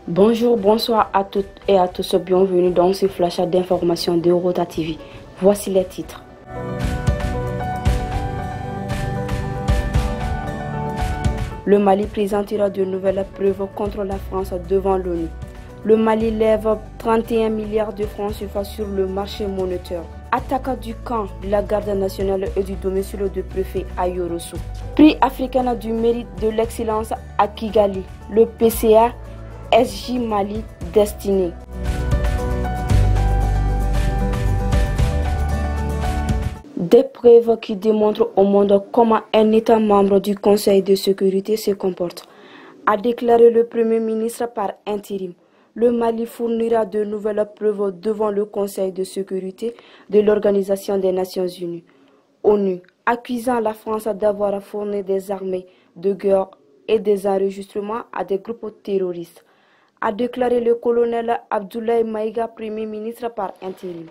Bonjour, bonsoir à toutes et à tous, bienvenue dans ce flash d'information de Rota TV. Voici les titres. Le Mali présentera de nouvelles preuves contre la France devant l'ONU. Le Mali lève 31 milliards de francs CFA sur le marché monétaire. Attaque du camp de la garde nationale et du domicile du préfet à Yorosso. Prix africain du mérite de l'excellence à Kigali. Le PCA SJ Mali destiné. Des preuves qui démontrent au monde comment un État membre du Conseil de sécurité se comporte, a déclaré le Premier ministre par intérim. Le Mali fournira de nouvelles preuves devant le Conseil de sécurité de l'Organisation des Nations Unies, ONU, accusant la France d'avoir fourni des armes de guerre et des enregistrements à des groupes terroristes, a déclaré le colonel Abdoulaye Maïga, Premier ministre par intérim.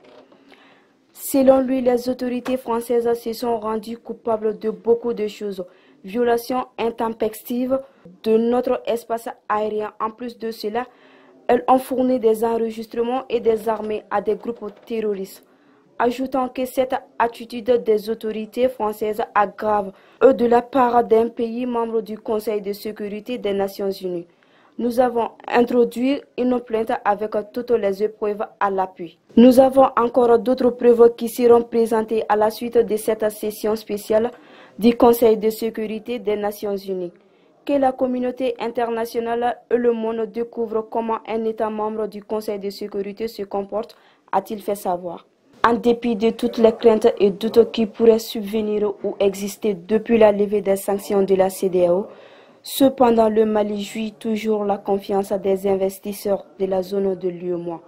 Selon lui, les autorités françaises se sont rendues coupables de beaucoup de choses. Violation intempestive de notre espace aérien. En plus de cela, elles ont fourni des enregistrements et des armes à des groupes terroristes, ajoutant que cette attitude des autorités françaises aggrave de la part d'un pays membre du Conseil de sécurité des Nations Unies. Nous avons introduit une plainte avec toutes les preuves à l'appui. Nous avons encore d'autres preuves qui seront présentées à la suite de cette session spéciale du Conseil de sécurité des Nations Unies. Que la communauté internationale et le monde découvrent comment un État membre du Conseil de sécurité se comporte, a-t-il fait savoir. En dépit de toutes les craintes et doutes qui pourraient subvenir ou exister depuis la levée des sanctions de la CEDEAO, cependant, le Mali jouit toujours la confiance des investisseurs de la zone de l'UEMOA.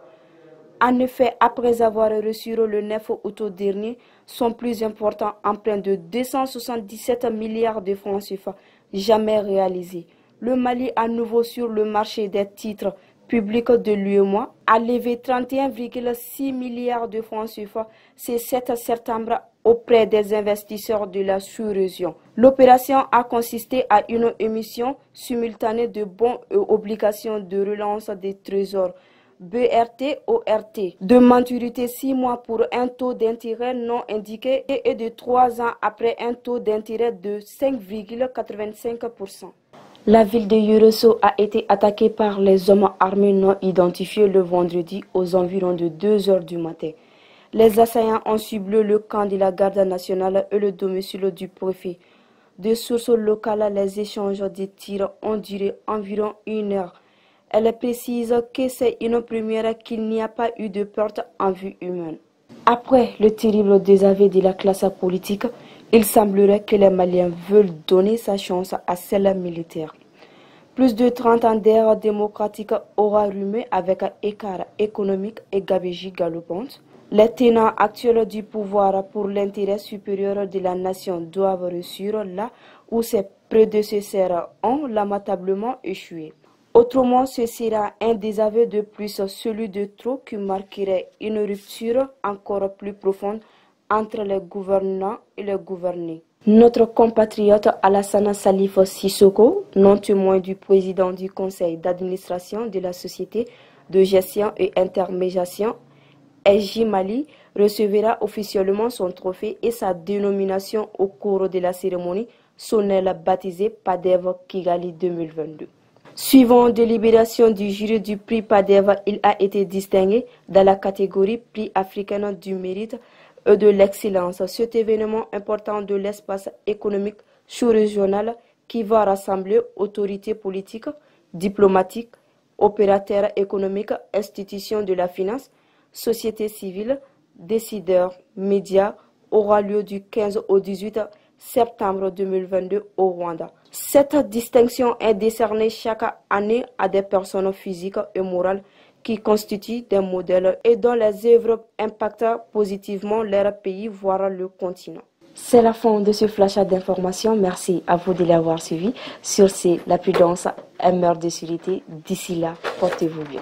En effet, après avoir reçu le 9 août dernier son plus important emprunt de 277 milliards de francs CFA jamais réalisé, le Mali, à nouveau sur le marché des titres publics de l'UEMOA, a levé 31,6 milliards de francs CFA ce 7 septembre auprès des investisseurs de la sous-région. L'opération a consisté à une émission simultanée de bons et obligations de relance des trésors BRT-ORT de maturité 6 mois pour un taux d'intérêt non indiqué et de 3 ans après un taux d'intérêt de 5,85%. La ville de Yorosso a été attaquée par les hommes armés non identifiés le vendredi aux environs de 2 heures du matin. Les assaillants ont ciblé le camp de la garde nationale et le domicile du préfet. De sources locales, les échanges de tirs ont duré environ 1 heure. Elle précise que c'est une première qu'il n'y a pas eu de perte en vue humaine. Après le terrible désaveu de la classe politique, il semblerait que les Maliens veulent donner sa chance à celle militaire. Plus de 30 ans d'ère démocratique aura rumé avec écart économique et gabegie galopante. Les tenants actuels du pouvoir pour l'intérêt supérieur de la nation doivent réussir là où ses prédécesseurs ont lamentablement échoué. Autrement, ce sera un désaveu de plus, celui de trop, qui marquerait une rupture encore plus profonde entre les gouvernants et les gouvernés. Notre compatriote Alassane Salif Sissoko, non témoin du président du conseil d'administration de la société de gestion et intermédiation SJ Mali, recevra officiellement son trophée et sa dénomination au cours de la cérémonie solennelle baptisée PADEV Kigali 2022. Suivant délibération du jury du prix PADEV, il a été distingué dans la catégorie prix africain du mérite et de l'excellence. Cet événement important de l'espace économique sous-régional qui va rassembler autorités politiques, diplomatiques, opérateurs économiques, institutions de la finance, société civile, décideurs, médias, aura lieu du 15 au 18 septembre 2022 au Rwanda. Cette distinction est décernée chaque année à des personnes physiques et morales qui constituent des modèles et dont les œuvres impactent positivement leur pays, voire le continent. C'est la fin de ce flash d'information. Merci à vous de l'avoir suivi. Sur ce, la prudence est meilleure de sécurité. D'ici là, portez-vous bien.